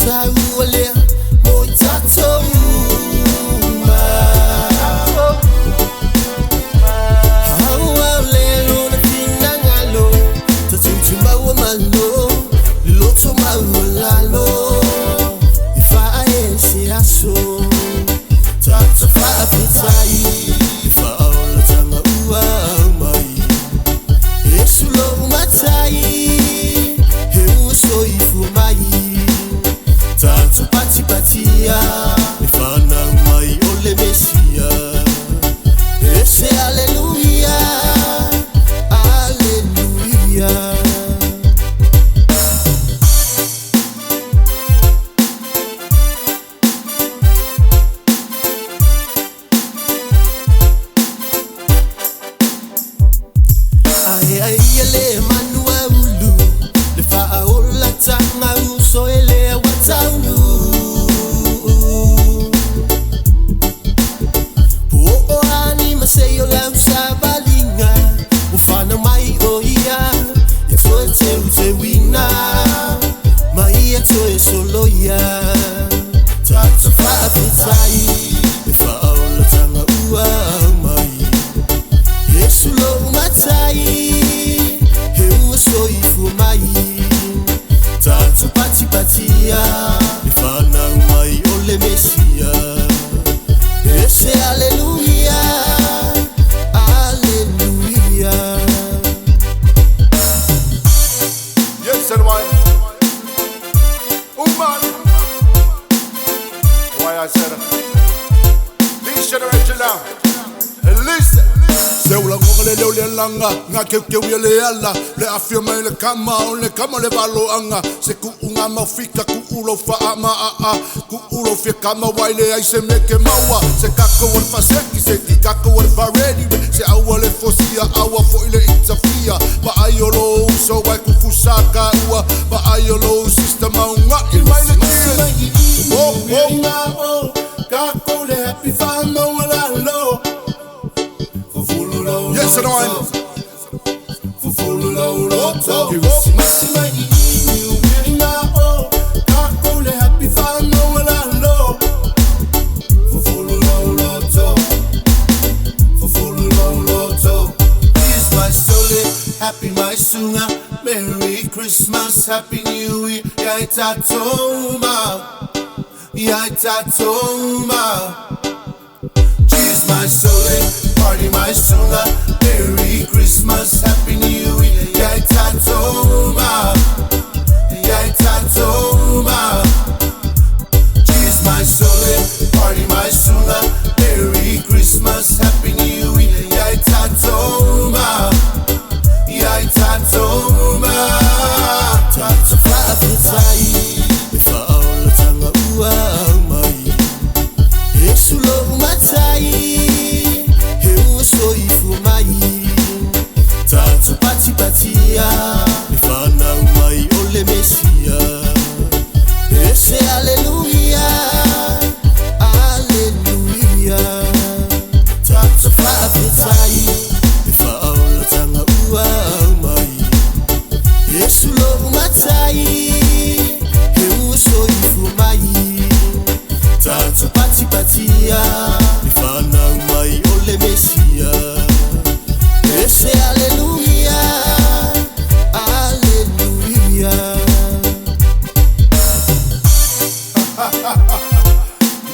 Saule Moitato le afirma le kama le baloanga se ku unga mafika ku ulo fa ama ku ulo fi kama waile ai se meke mawa se kako wal faseki se kako wal faredi se awale fosia awa fo ile itafia ba ayolo so wai ku fusaka ua ba ayolo sistema unga ilmaile oh kako le happy fama wala lo yes and I KERISIMASI MAI Wirina o kako le happy fan no wala lo Fufulu loto This my sole happy my sunga Merry Christmas Happy New Year Yaitatoma Cheers my sole party my sunga Merry Christmas Happy New Year Yaitatoma Cheers my sole, party my sunga Merry Christmas, Happy New Year Yaitatoma Tatsufa fitai Ifa aula tanga ua mai Yesu lo matai Heu so ifu mai Tatu patia Ifana mai ole mesia Ese aleluia Tatu fafitai Ifa aula tanga ua mai Yesu lo matai Heu so ifu mai Tatu patia Ifana mai ole mesia Ese aleluia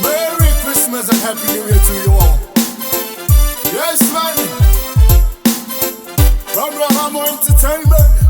Merry Christmas and Happy New Year to you all. Yes, man. From Rahamo Entertainment.